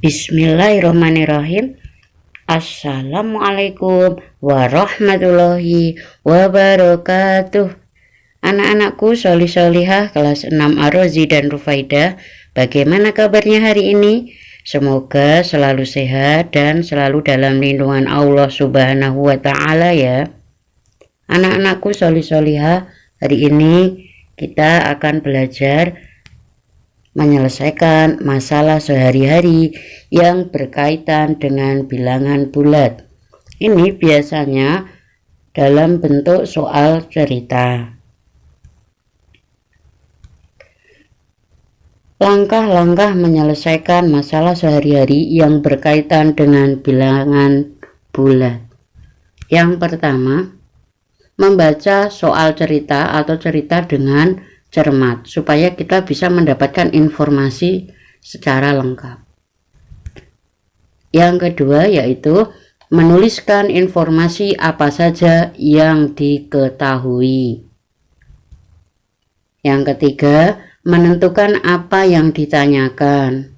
Bismillahirrahmanirrahim. Assalamualaikum warahmatullahi wabarakatuh. Anak-anakku sholih-sholihah kelas 6 Ar-Razi dan Rufaidah, bagaimana kabarnya hari ini? Semoga selalu sehat dan selalu dalam lindungan Allah Subhanahu wa ta'ala ya. Anak-anakku sholih-sholihah, hari ini kita akan belajar menyelesaikan masalah sehari-hari yang berkaitan dengan bilangan bulat. Ini biasanya dalam bentuk soal cerita. Langkah-langkah menyelesaikan masalah sehari-hari yang berkaitan dengan bilangan bulat. Yang pertama, membaca soal cerita atau cerita dengan cermat supaya kita bisa mendapatkan informasi secara lengkap. Yang kedua yaitu menuliskan informasi apa saja yang diketahui. Yang ketiga, menentukan apa yang ditanyakan.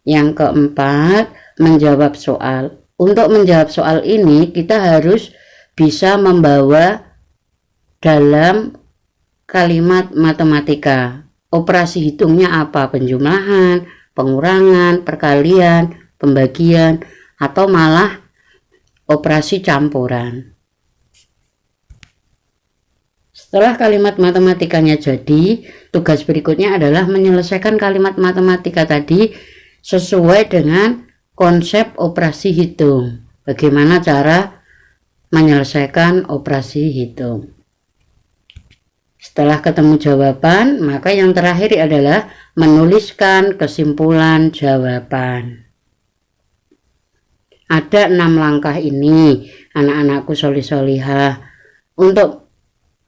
Yang keempat, menjawab soal. Untuk menjawab soal ini kita harus bisa membawa dalam kalimat matematika. Operasi hitungnya apa? Penjumlahan, pengurangan, perkalian, pembagian, atau malah operasi campuran. Setelah kalimat matematikanya jadi, tugas berikutnya adalah menyelesaikan kalimat matematika tadi sesuai dengan konsep operasi hitung. Bagaimana cara menyelesaikan operasi hitung? Setelah ketemu jawaban, maka yang terakhir adalah menuliskan kesimpulan jawaban. Ada 6 langkah ini, anak-anakku sholih-sholihah. Untuk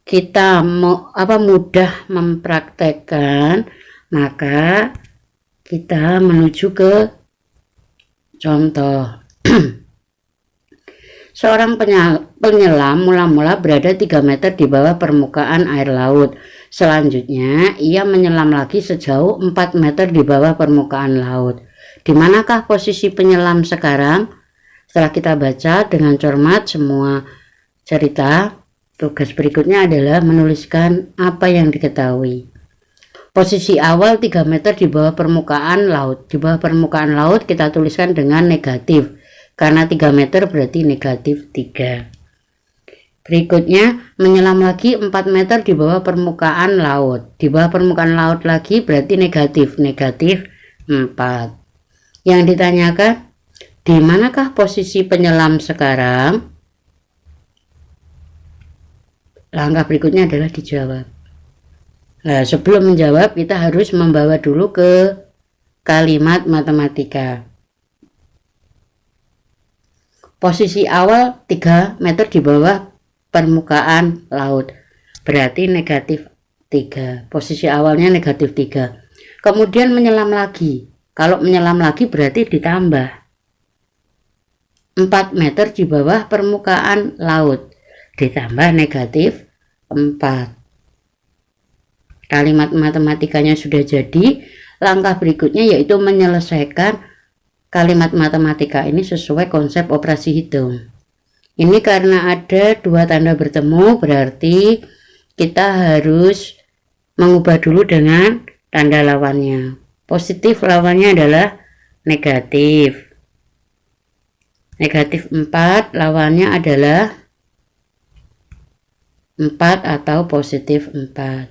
kita mudah mempraktekkan, maka kita menuju ke contoh. Seorang penyelam mula-mula berada 3 meter di bawah permukaan air laut. Selanjutnya, ia menyelam lagi sejauh 4 meter di bawah permukaan laut. Di manakah posisi penyelam sekarang? Setelah kita baca dengan cermat semua cerita, tugas berikutnya adalah menuliskan apa yang diketahui. Posisi awal 3 meter di bawah permukaan laut. Di bawah permukaan laut kita tuliskan dengan negatif. Karena 3 meter berarti negatif 3. Berikutnya, menyelam lagi 4 meter di bawah permukaan laut. Di bawah permukaan laut lagi berarti negatif 4. Yang ditanyakan, di manakah posisi penyelam sekarang? Langkah berikutnya adalah dijawab. Nah, sebelum menjawab kita harus membawa dulu ke kalimat matematika. Posisi awal 3 meter di bawah permukaan laut. Berarti negatif 3. Posisi awalnya negatif 3. Kemudian menyelam lagi. Kalau menyelam lagi berarti ditambah 4 meter di bawah permukaan laut. Ditambah negatif 4. Kalimat matematikanya sudah jadi. Langkah berikutnya yaitu menyelesaikan kalimat matematika ini sesuai konsep operasi hitung. Ini karena ada 2 tanda bertemu, berarti kita harus mengubah dulu dengan tanda lawannya. Positif lawannya adalah negatif. Negatif 4 lawannya adalah 4 atau positif 4.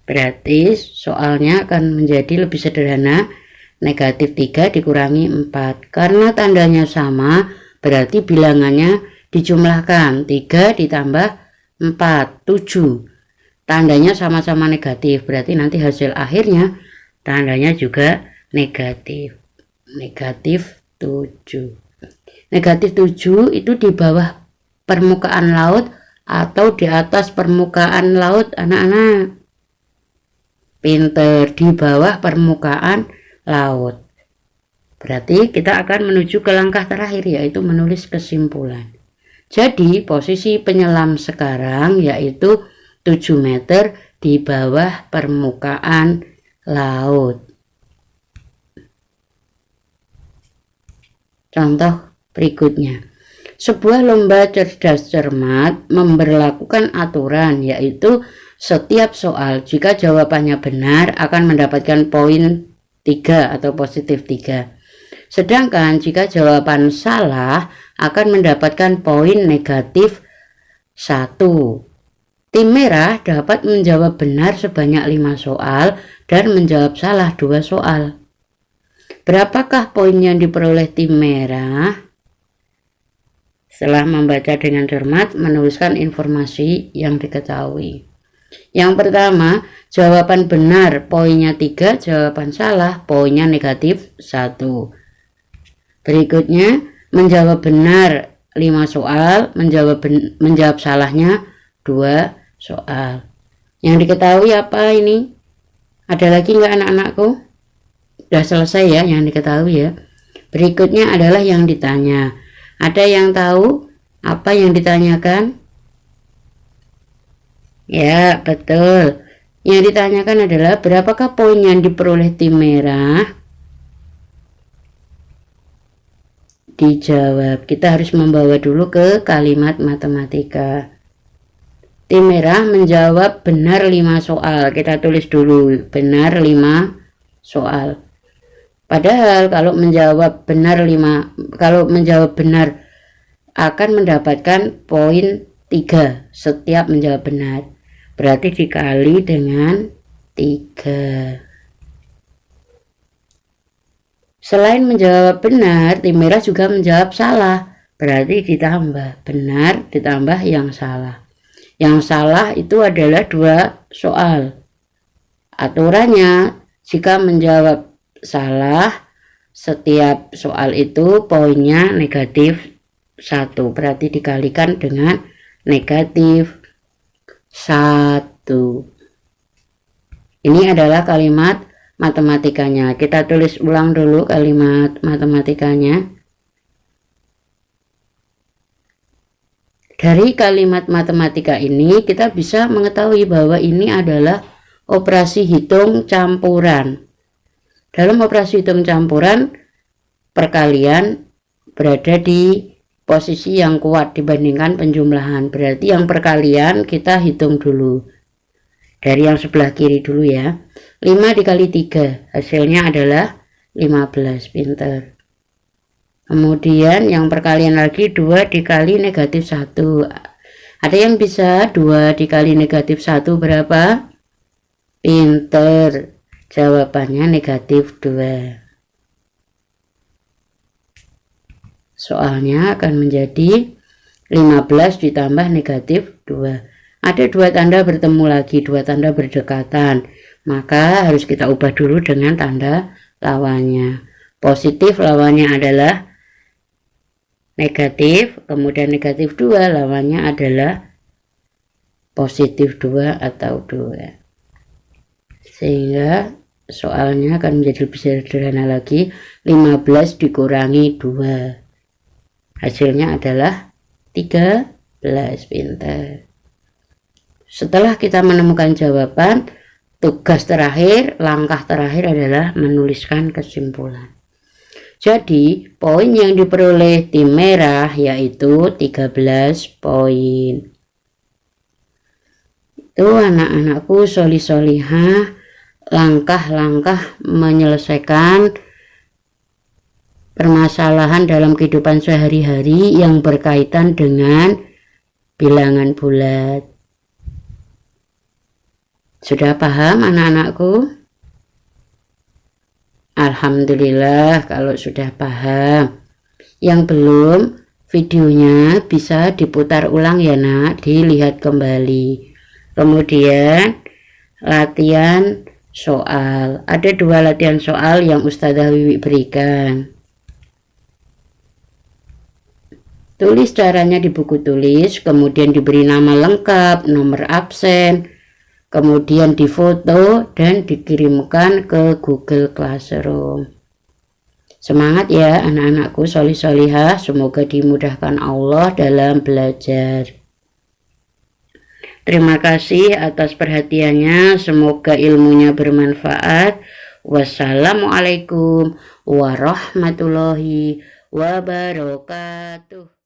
Berarti soalnya akan menjadi lebih sederhana. Negatif 3 dikurangi 4. Karena tandanya sama, berarti bilangannya dijumlahkan. 3 ditambah 4, 7. Tandanya sama-sama negatif, berarti nanti hasil akhirnya tandanya juga negatif. Negatif 7. Negatif 7 itu di bawah permukaan laut atau di atas permukaan laut, anak-anak? Pinter, di bawah permukaan laut. Berarti kita akan menuju ke langkah terakhir yaitu menulis kesimpulan. Jadi posisi penyelam sekarang yaitu 7 meter di bawah permukaan laut. Contoh berikutnya. Sebuah lomba cerdas cermat memberlakukan aturan, yaitu setiap soal jika jawabannya benar akan mendapatkan poin 3 atau positif 3. Sedangkan jika jawaban salah akan mendapatkan poin negatif 1. Tim merah dapat menjawab benar sebanyak 5 soal dan menjawab salah 2 soal. Berapakah poin yang diperoleh tim merah? Setelah membaca dengan cermat, menuliskan informasi yang diketahui. Yang pertama, jawaban benar poinnya 3, jawaban salah poinnya negatif 1. Berikutnya, menjawab benar 5 soal, menjawab salahnya 2 soal. Yang diketahui apa ini? Ada lagi nggak anak-anakku? Sudah selesai ya yang diketahui ya. Berikutnya adalah yang ditanya. Ada yang tahu apa yang ditanyakan? Ya, betul. Yang ditanyakan adalah berapakah poin yang diperoleh tim merah? Dijawab. Kita harus membawa dulu ke kalimat matematika. Tim merah menjawab benar 5 soal. Kita tulis dulu benar 5 soal. Padahal kalau menjawab benar akan mendapatkan poin 3 setiap menjawab benar. Berarti dikali dengan 3. Selain menjawab benar, tim merah juga menjawab salah. Berarti ditambah benar ditambah yang salah. Yang salah itu adalah 2 soal. Aturannya jika menjawab salah, setiap soal itu poinnya negatif 1, berarti dikalikan dengan negatif 1. Ini adalah kalimat matematikanya. Kita tulis ulang dulu kalimat matematikanya. Dari kalimat matematika ini kita bisa mengetahui bahwa ini adalah operasi hitung campuran. Dalam operasi hitung campuran, perkalian berada di posisi yang kuat dibandingkan penjumlahan. Berarti yang perkalian kita hitung dulu. Dari yang sebelah kiri dulu ya. 5 dikali 3, hasilnya adalah 15, pinter. Kemudian yang perkalian lagi 2 dikali negatif 1. Ada yang bisa 2 dikali negatif 1 berapa? Pinter. Jawabannya negatif 2. Soalnya akan menjadi 15 ditambah negatif 2. Ada 2 tanda bertemu lagi, 2 tanda berdekatan. Maka harus kita ubah dulu dengan tanda lawannya. Positif lawannya adalah negatif, kemudian negatif 2 lawannya adalah positif 2 atau 2. Sehingga soalnya akan menjadi lebih sederhana lagi. 15 dikurangi 2, hasilnya adalah 13, pintar. Setelah kita menemukan jawaban, tugas terakhir, langkah terakhir adalah menuliskan kesimpulan. Jadi poin yang diperoleh tim merah yaitu 13 poin. Itu anak-anakku solih-solihah, langkah-langkah menyelesaikan permasalahan dalam kehidupan sehari-hari yang berkaitan dengan bilangan bulat. Sudah paham anak-anakku? Alhamdulillah kalau sudah paham. Yang belum, videonya bisa diputar ulang ya nak, dilihat kembali. Kemudian latihan soal. Ada 2 latihan soal yang Ustazah Wiwi berikan. Tulis caranya di buku tulis, kemudian diberi nama lengkap, nomor absen, kemudian difoto dan dikirimkan ke Google Classroom. Semangat ya anak-anakku solih-solihah, semoga dimudahkan Allah dalam belajar. Terima kasih atas perhatiannya, semoga ilmunya bermanfaat. Wassalamualaikum warahmatullahi wabarakatuh.